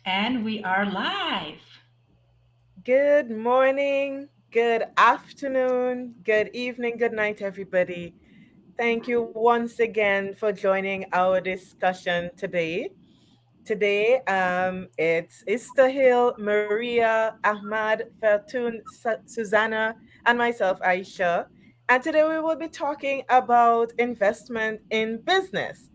And we are live. Good morning, good afternoon, good evening, good night, everybody. Thank you once again for joining our discussion today. It's Istahil, Maria, Ahmad, Fertun, Susanna, and myself, Aisha. And today we will be talking about investment in business.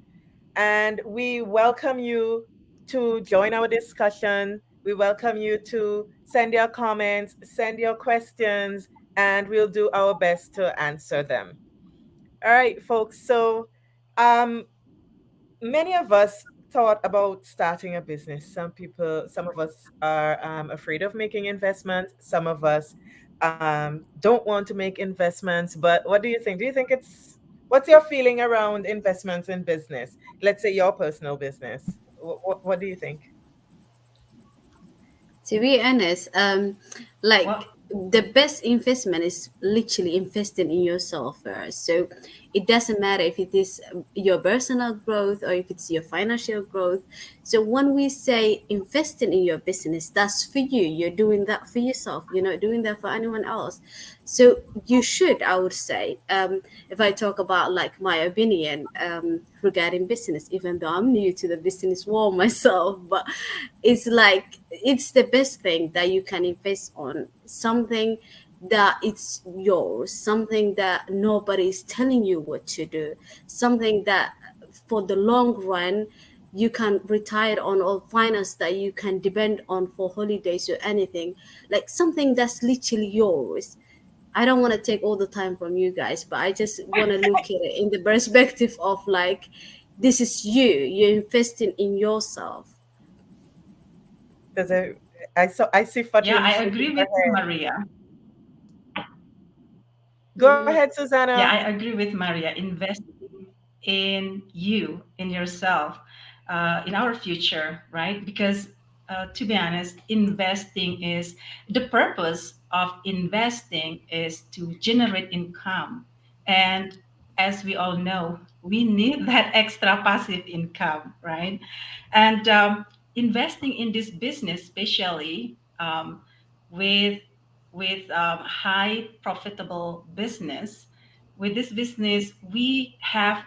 And we welcome you to join our discussion. We welcome you to send your comments, send your questions, and we'll do our best to answer them. All right, folks. Um, many of us thought about starting a business. Some of us are afraid of making investments. Some of us don't want to make investments. But what do you think? Do you think what's your feeling around investments in business? Let's say your personal business. What do you think? To be honest, like Well, the best investment is literally investing in yourself first. So it doesn't matter if it is your personal growth or if it's your financial growth. So when we say investing in your business, that's for you. You're doing that for yourself. You're not doing that for anyone else. So you should, I would say, if I talk about like my opinion regarding business, even though I'm new to the business world myself, but it's like it's the best thing that you can invest on something that it's yours, something that nobody is telling you what to do, something that for the long run you can retire on, or finance that you can depend on for holidays or anything, like something that's literally yours. I don't want to take all the time from you guys, but I just want to look at it in the perspective of like, this is you, you're investing in yourself. Does it? I see yeah, Fatun I shaking agree her with head. Maria. Go ahead, Susanna. Yeah, I agree with Maria. Investing in you, in yourself, in our future, right? Because to be honest, investing is the purpose of investing is to generate income. And as we all know, we need that extra passive income, right? And investing in this business, especially with high profitable business, with this business we have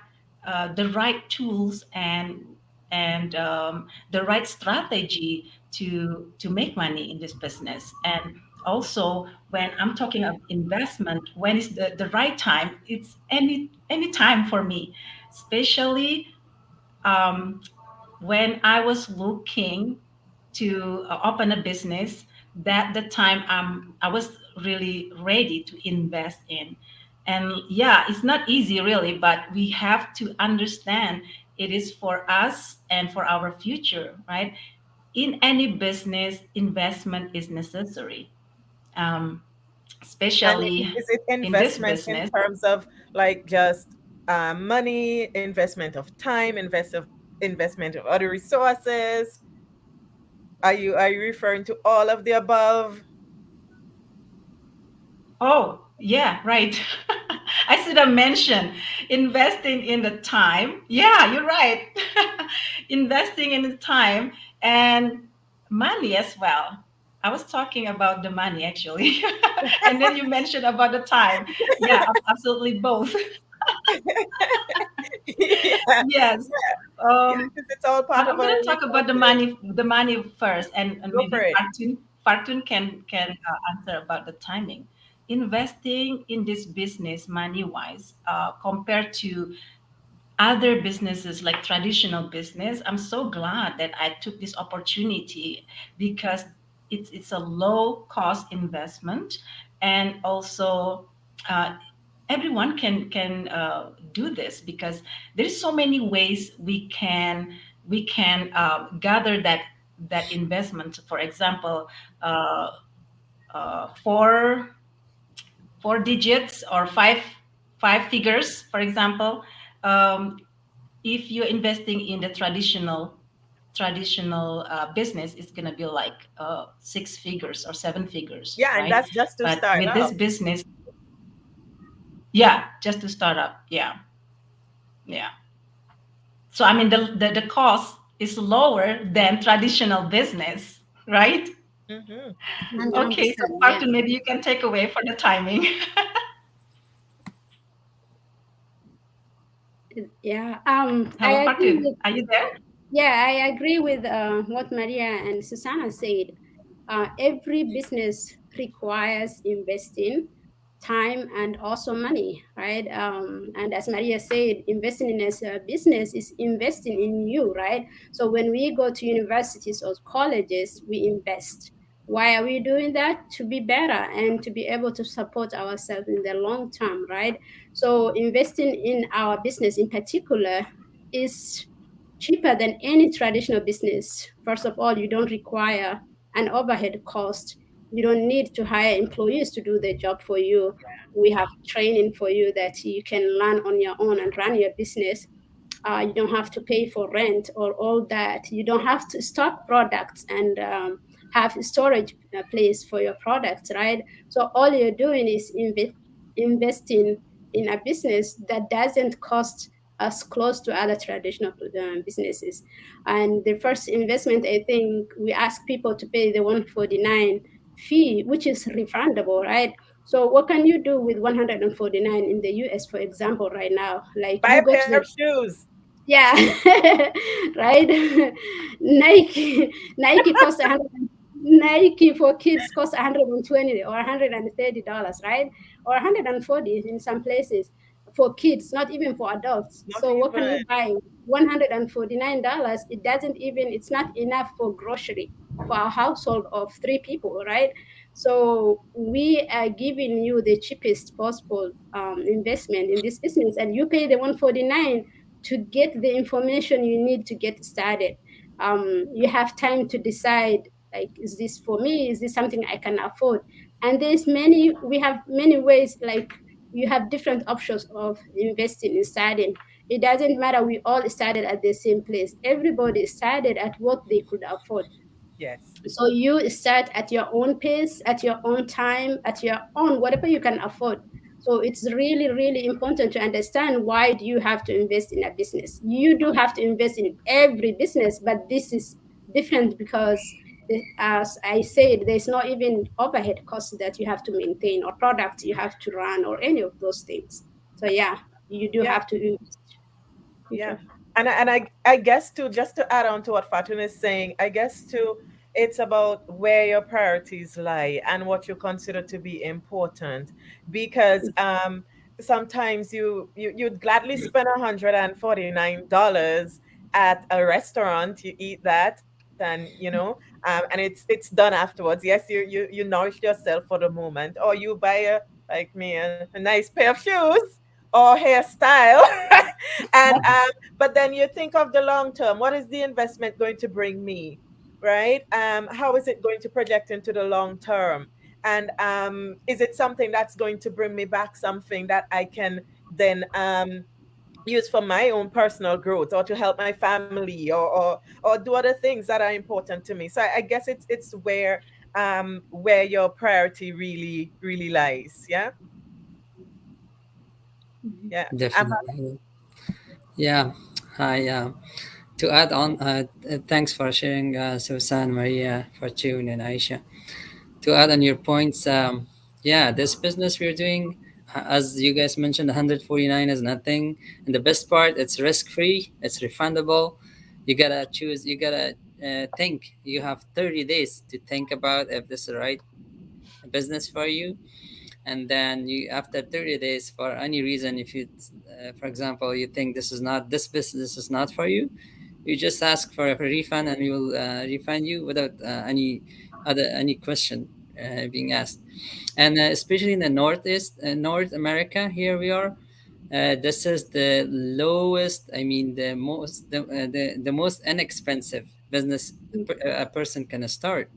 the right tools and the right strategy to make money in this business. And also when I'm talking of investment, when is the right time, it's any time for me, especially um, when I was looking to open a business, that the time I was really ready to invest in. And yeah, it's not easy really, but we have to understand it is for us and for our future, right? In any business, investment is necessary, um, And especially is it in this investment in business. terms of like just money, investment of time, investment of other resources? Are you referring to all of the above? Oh, yeah, right. I should have mentioned investing in the time. Yeah, you're right. Investing in the time and money as well. I was talking about the money actually. And then you mentioned about the time. Yeah, absolutely both. Yeah, Yes. yeah, Um, because it's all part I'm of our gonna talk about resources. the money first, and Go for maybe it. Fartun can answer about the timing. Investing in this business, money wise, compared to other businesses like traditional business, I'm so glad that I took this opportunity because it's a low cost investment, and also uh, everyone can do this because there's so many ways we can gather that investment. For example, uh, four digits or five figures, for example. um, if you're investing in the traditional business, it's going to be like six figures or seven figures, Yeah, and right? that's just to But start with this off. business, yeah, just to start up, yeah, yeah. So I mean the cost. is lower than traditional business, right? Mm-hmm. Okay, so 100%, yeah. Fatun, maybe you can take away for the timing. Yeah, I Hello, agree Fatun. with, Are you there? yeah, I agree with what Maria and Susanna said. Every business requires investing time and also money, right? And as Maria said, investing in a business is investing in you, right? So when we go to universities or colleges, we invest. Why are we doing that? To be better and to be able to support ourselves in the long term, right? So investing in our business in particular is cheaper than any traditional business. First of all, you don't require an overhead cost. You don't need to hire employees to do the job for you. We have training for you that you can learn on your own and run your business. You don't have to pay for rent or all that. You don't have to stock products and have a storage place for your products, right? So all you're doing is investing in a business that doesn't cost us close to other traditional businesses. And the first investment, I think we ask people to pay the 149 fee, which is refundable, right? So what can you do with 149 in the US, for example, right now? Like Buy you a go to pair the, of shoes. yeah, right. Nike costs 100. Nike for kids costs 120 or $130, right? Or 140 in some places for kids, not even for adults. Not So what can even. you buy? $149. It doesn't even. It's not enough for grocery for a household of three people, right? So we are giving you the cheapest possible investment in this business, and you pay the 149 to get the information you need to get started. You have time to decide, like, is this for me, is this something I can afford? And we have many ways, like you have different options of investing in starting. It doesn't matter, we all started at the same place. Everybody started at what they could afford. Yes. So you start at your own pace, at your own time, at your own whatever you can afford. So it's really, really important to understand, why do you have to invest in a business? You do have to invest in every business, but this is different because, as I said, there's not even overhead costs that you have to maintain or products you have to run or any of those things. So yeah, you do Yeah. have to invest. Yeah. Okay. And I guess too, just to add on to what Fatun is saying, I guess too, it's about where your priorities lie and what you consider to be important. Because sometimes you'd gladly spend $149 at a restaurant, you eat that, and it's done afterwards. Yes, you nourish yourself for the moment, or you buy like me a nice pair of shoes or hairstyle. And but then you think of the long term. What is the investment going to bring me, right? How is it going to project into the long term? And is it something that's going to bring me back something that I can then use for my own personal growth, or to help my family, or do other things that are important to me? So I guess it's where your priority really lies. Yeah. Yeah. Definitely. Yeah. Hi. To add on, thanks for sharing, Susan, Maria, Fortune, and Aisha. To add on your points, yeah, this business we're doing, as you guys mentioned, 149 is nothing. And the best part, it's risk free, it's refundable. You gotta choose, you gotta think. You have 30 days to think about if this is the right business for you. And then you, after 30 days, for any reason, if you, for example, you think this is not, this business is not for you, you just ask for a refund and we will refund you without any question being asked. And especially in the northeast, North America, here we are. This is the lowest. I mean, the most inexpensive business a person can start.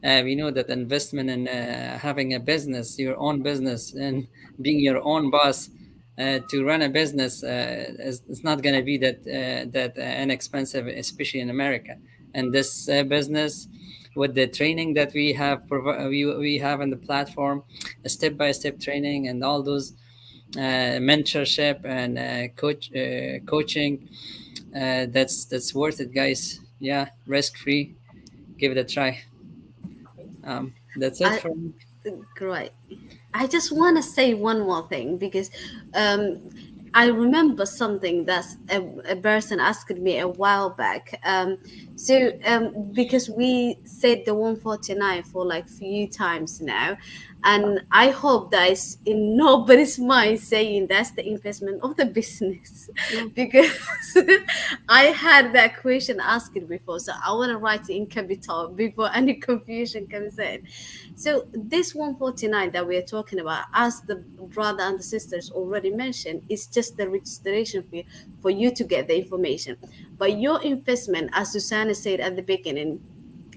We know that investment in having a business, your own business, and being your own boss, to run a business, is not going to be that inexpensive, especially in America. And this business, with the training that we have in the platform, step by step training and all those mentorship and coaching, That's worth it, guys. Yeah, risk free. Give it a try. That's it I for me. Great. I just want to say one more thing because um, I remember something that a person asked me a while back. Because we said the 149 for like few times now, and I hope that is in nobody's mind saying that's the investment of the business, because I had that question asked before, so I want to write it in capital before any confusion comes in. So this 149 that we are talking about, as the brother and the sisters already mentioned, is just the registration fee for you to get the information. But your investment, as Susanna said at the beginning,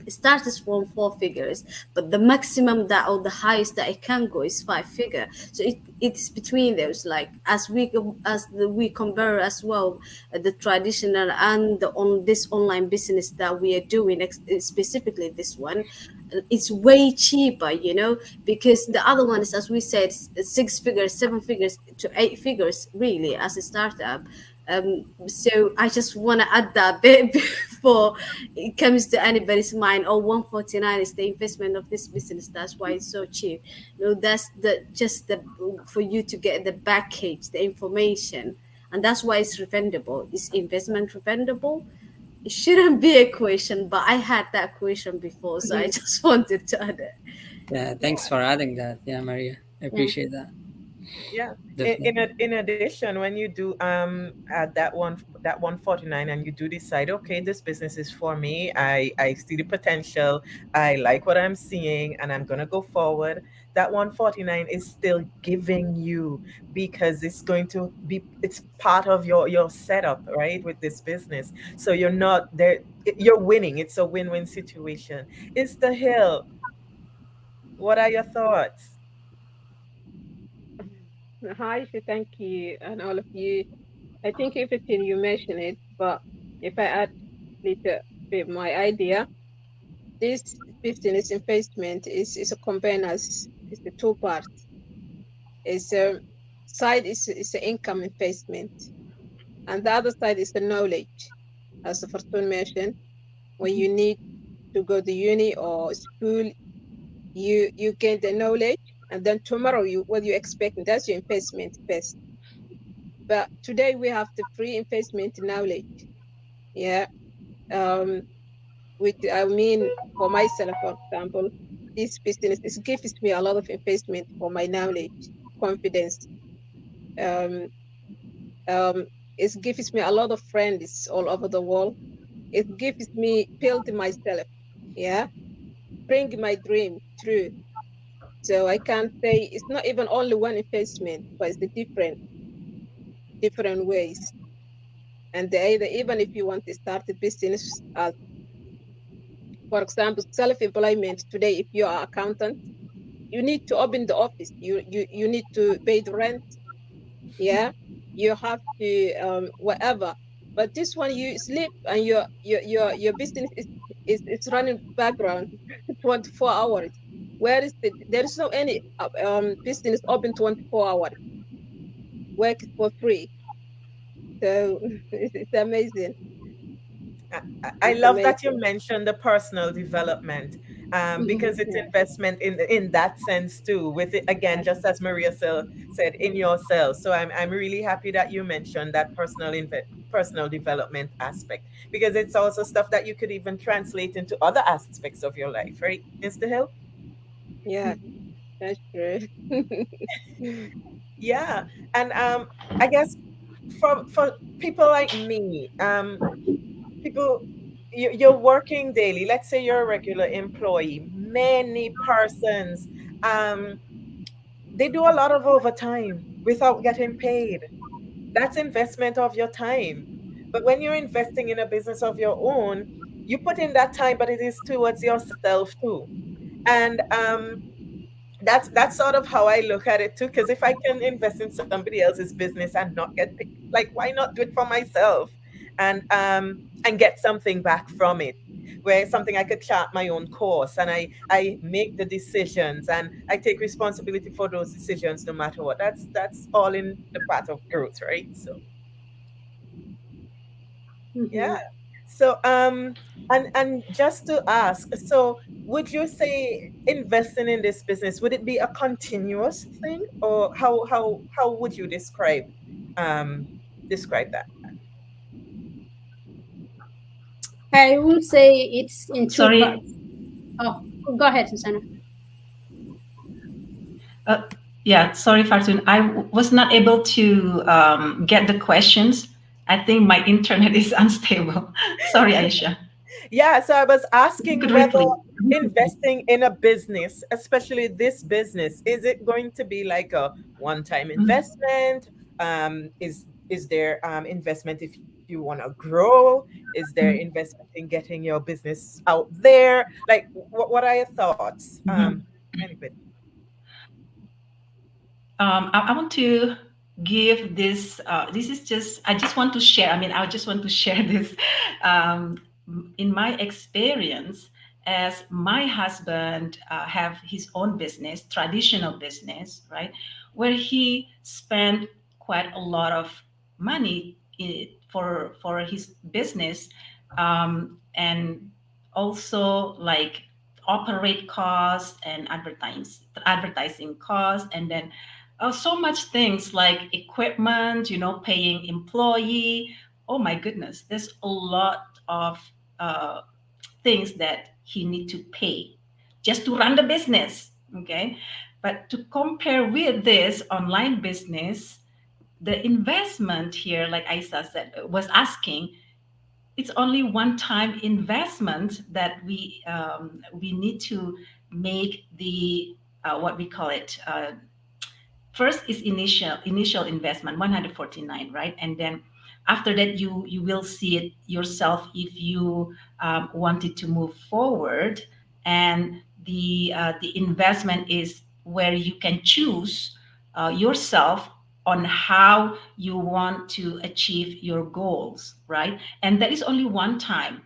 it starts from four figures, but the maximum that or the highest that it can go is five figure. So it's between those. Like we compare as well, the traditional and the on this online business that we are doing, specifically this one, it's way cheaper, because the other one is, as we said, six figures, seven figures to eight figures, really, as a startup. So I just want to add that bit before it comes to anybody's mind. Oh, 149 is the investment of this business. That's why it's so cheap. No, that's the just the for you to get the package, the information, and that's why it's refundable. Is investment refundable? It shouldn't be a question, but I had that question before, so I just wanted to add it. Yeah, thanks for adding that. Yeah, Maria, I Yeah. appreciate that. Yeah. Definitely. In addition, when you do add that 149 and you do decide, okay, this business is for me. I see the potential. I like what I'm seeing and I'm gonna go forward. That 149 is still giving you, because it's going to be, it's part of your setup, right, with this business. So you're not there, you're winning. It's a win-win situation. It's the hill. What are your thoughts? Hi, so thank you, and all of you. I think everything you mentioned it, but if I add little bit my idea, this business investment is a combined as is the two parts. It's a side is the income investment, and the other side is the knowledge, as the Fortune mentioned. When you need to go to uni or school, you gain the knowledge, and then tomorrow you what you expect, that's your investment first. But today we have the free investment knowledge. Yeah. Um, with I mean for myself, for example, this business it gives me a lot of investment for my knowledge, confidence. Um, um, it gives me a lot of friends all over the world. It gives me build myself. Yeah, bring my dream true. So I can say it's not even only one investment, but it's the different ways. And either even if you want to start a business, for example, self-employment today, if you are accountant, you need to open the office. You need to pay the rent. Yeah, you have to whatever. But this one, you sleep and your business is running background 24 hours. Where is there is no any business open 24 hours. Work for free. So it's amazing. I It's love that you amazing. mentioned the personal development, because it's Yeah. investment in that sense too. With it again, Yes. just as Maria said, in yourself. So I'm really happy that you mentioned that personal development aspect, because it's also stuff that you could even translate into other aspects of your life, right, Mr. Hill? Yeah. That's true. Yeah, and I guess for people like me, people, you're working daily. Let's say you're a regular employee. Many persons, um they do a lot of overtime without getting paid. That's investment of your time. But when you're investing in a business of your own, you put in that time, but it is towards yourself too. And that's sort of how I look at it too. Because if I can invest in somebody else's business and not get paid, like, why not do it for myself, and get something back from it? Where it's something I could chart my own course, and I make the decisions, and I take responsibility for those decisions no matter what. That's all in the part of growth, right? So Yeah. Mhm. So and just to ask, so would you say investing in this business, would it be a continuous thing, or how would you um describe that? I would say it's in two Sorry, parts. Oh, go ahead, Susanna. uh, yeah, sorry, Fartun. Was not able to get the questions. I think my internet is unstable. Sorry, Aisha. Yeah, so I was You asking could whether repeat. investing in a business, especially this business, is it going to be like a one-time Mhm. investment? Is there investment if you want to grow? Is there investment in getting your business out there? Like, what are your thoughts? Mhm. Anyway, I want to give this. This is just. I just want to share. I mean, I just want to share this. Um, in my experience, as my husband have his own business, traditional business, right, where he spent quite a lot of money for his business, and also like operate costs and advertising costs, and then so much things like equipment, paying employee. Oh my goodness, there's a lot of uh, things that he need to pay just to run the business. Okay, but to compare with this online business, the investment here, like Isa said, was asking, it's only one time investment that we need to make the what we call it. First is initial investment 149, right? And then after that you will see it yourself if you wanted to move forward. And the investment is where you can choose yourself on how you want to achieve your goals, right? And that is only one time.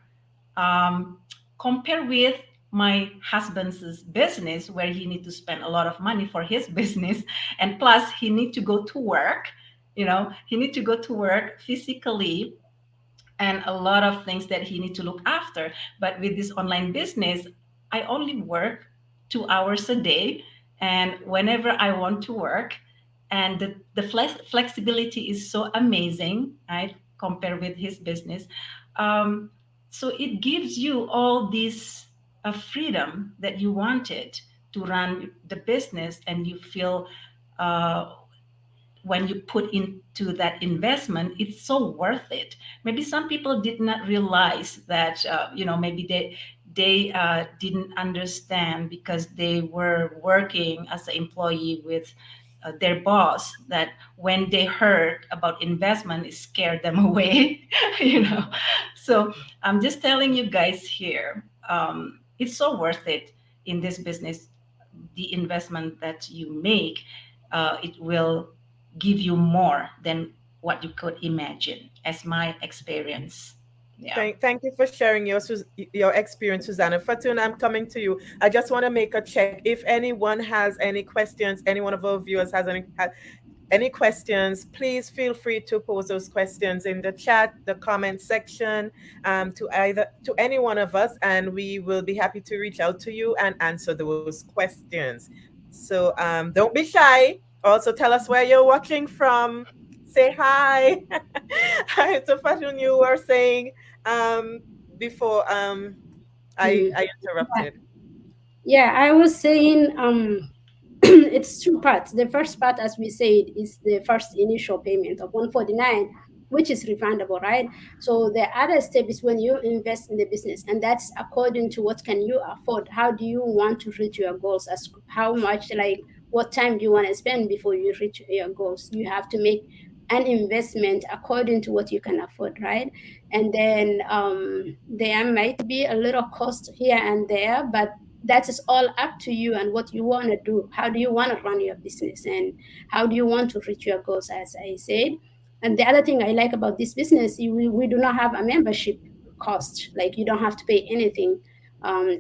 um, compare with my husband's business, where he need to spend a lot of money for his business, and plus he need to go to work. He need to go to work physically, and a lot of things that he need to look after. But with this online business, I only work 2 hours a day, and whenever I want to work. And the flexibility is so amazing, right, compared with his business. um, so it gives you all this freedom that you wanted to run the business, and you feel uh, when you put into that investment, it's so worth it. Maybe some people did not realize that, maybe they didn't understand because they were working as an employee with their boss, that when they heard about investment, it scared them away. So I'm just telling you guys here, it's so worth it in this business. The investment that you make, it will give you more than what you could imagine, as my experience. Yeah. thank you for sharing your experience, Susanna. Fatun, I'm coming to you. I just want to make a check. If anyone has any questions, any one of our viewers has any questions, please feel free to pose those questions in the chat, the comment section, to any one of us, and we will be happy to reach out to you and answer those questions. So don't be shy. Also, tell us where you're watching from. Say hi. Hi to Fatun. You were saying um, before Mhm. I interrupted. Yeah, I was saying it's two parts. The first part, as we said, is the first initial payment of 149, which is refundable, right? So the other step is when you invest in the business, and that's according to what can you afford. How do you want to reach your goals? As how much, like what time do you want to spend before you reach your goals? You have to make an investment according to what you can afford, right? And then there might be a little cost here and there, but that is all up to you and what you want to do. How do you want to run your business, and how do you want to reach your goals, as I said. And the other thing I like about this business, we do not have a membership cost. Like you don't have to pay anything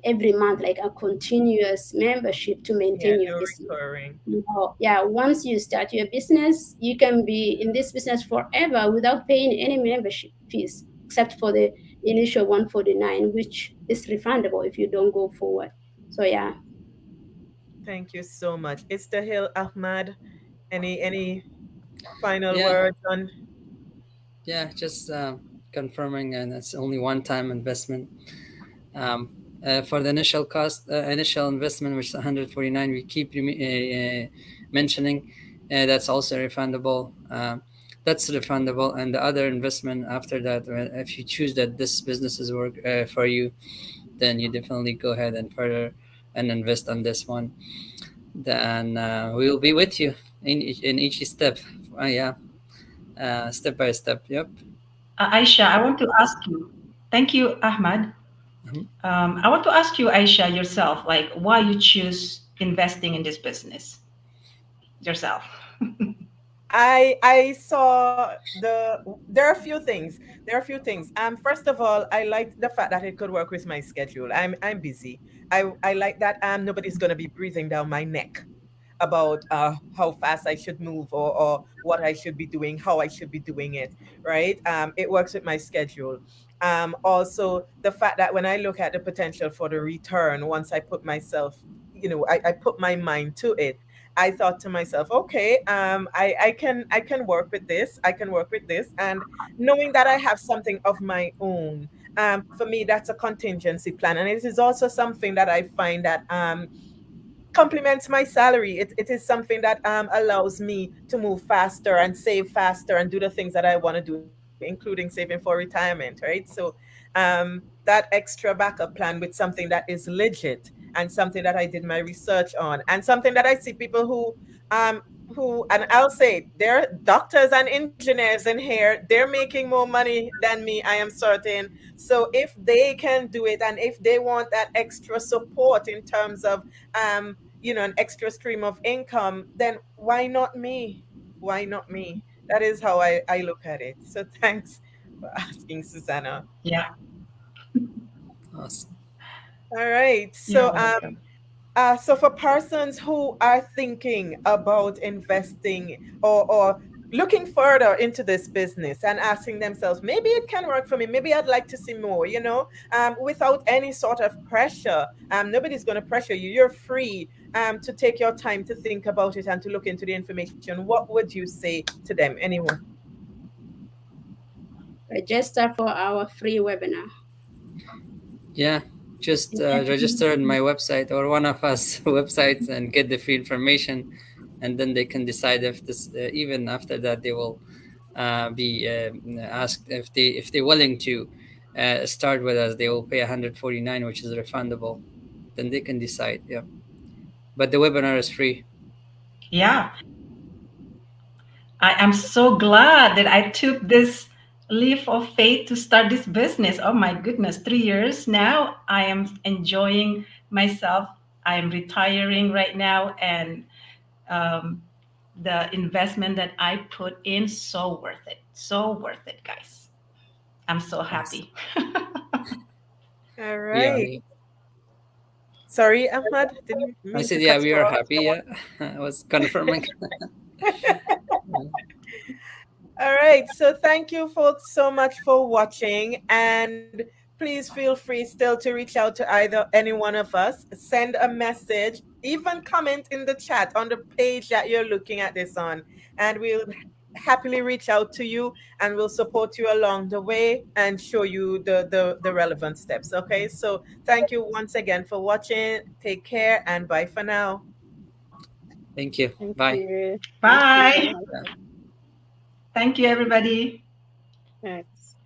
every month, like a continuous membership to Yeah, maintain your no business. recurring. No, yeah, once you start your business, you can be in this business forever without paying any membership fees. except for the initial 149, which is refundable if you don't go forward. So yeah. Thank you so much. Istahil Ahmad, any final Yeah, words on? yeah, just confirming, and it's only one-time investment. Um, for the initial cost, initial investment, which is 149, we keep mentioning, that's also refundable. That's refundable, and the other investment after that, if you choose that this business is work for you, then you definitely go ahead and further and invest on this one. Then we will be with you in each step. Yeah, step by step. Yep. Aisha, I want to ask you. Thank you, Ahmad. Mhm. I want to ask you, Aisha, yourself, like why you choose investing in this business yourself. I saw there are a few things. There are a few things. First of all, I liked the fact that it could work with my schedule. I'm busy. I like that nobody's gonna be breathing down my neck about how fast I should move, or what I should be doing, how I should be doing it, right? It works with my schedule. Also, the fact that when I look at the potential for the return, once I put myself, I put my mind to it, I thought to myself, okay, I can work with this. I can work with this, and knowing that I have something of my own, for me, that's a contingency plan, and it is also something that I find that complements my salary. It is something that allows me to move faster and save faster and do the things that I want to do, including saving for retirement, right? So that extra backup plan with something that is legit, and something that I did my research on, and something that I see people who, and I'll say, there are doctors and engineers in here, they're making more money than me, I am certain. So if they can do it, and if they want that extra support in terms of an extra stream of income, then why not me? Why not me? That is how I look at it. So thanks for asking, Susanna. Yeah, Awesome. All right. you're So welcome. so for persons who are thinking about investing, or looking further into this business and asking themselves, maybe it can work for me, maybe I'd like to see more, without any sort of pressure. Nobody's going to pressure you. You're free to take your time to think about it and to look into the information. What would you say to them? Anyone? Register for our free webinar. Yeah, just register on my website or one of us websites and get the free information, and then they can decide if this. Even after that, they will be asked if they're willing to start with us. They will pay 149, which is refundable. Then they can decide. Yeah, but the webinar is free. Yeah, I am so glad that I took this leap of faith to start this business. Oh my goodness, 3 years now. I am enjoying myself. I am retiring right now, and um, the investment that I put in, so worth it. So worth it, guys. I'm so Yes, happy. All we are. right. Sorry, Ahmad, didn't I mean said, to yeah, cut we you are off. happy. Yeah, I was confirming. All right. So thank you folks so much for watching. And please feel free still to reach out to either any one of us. Send a message, even comment in the chat on the page that you're looking at this on. And we'll happily reach out to you, and we'll support you along the way and show you the relevant steps. Okay. So thank you once again for watching. Take care, and bye for now. Thank you. Thank Bye. you. Thank you. Bye. Thank you, everybody. Right.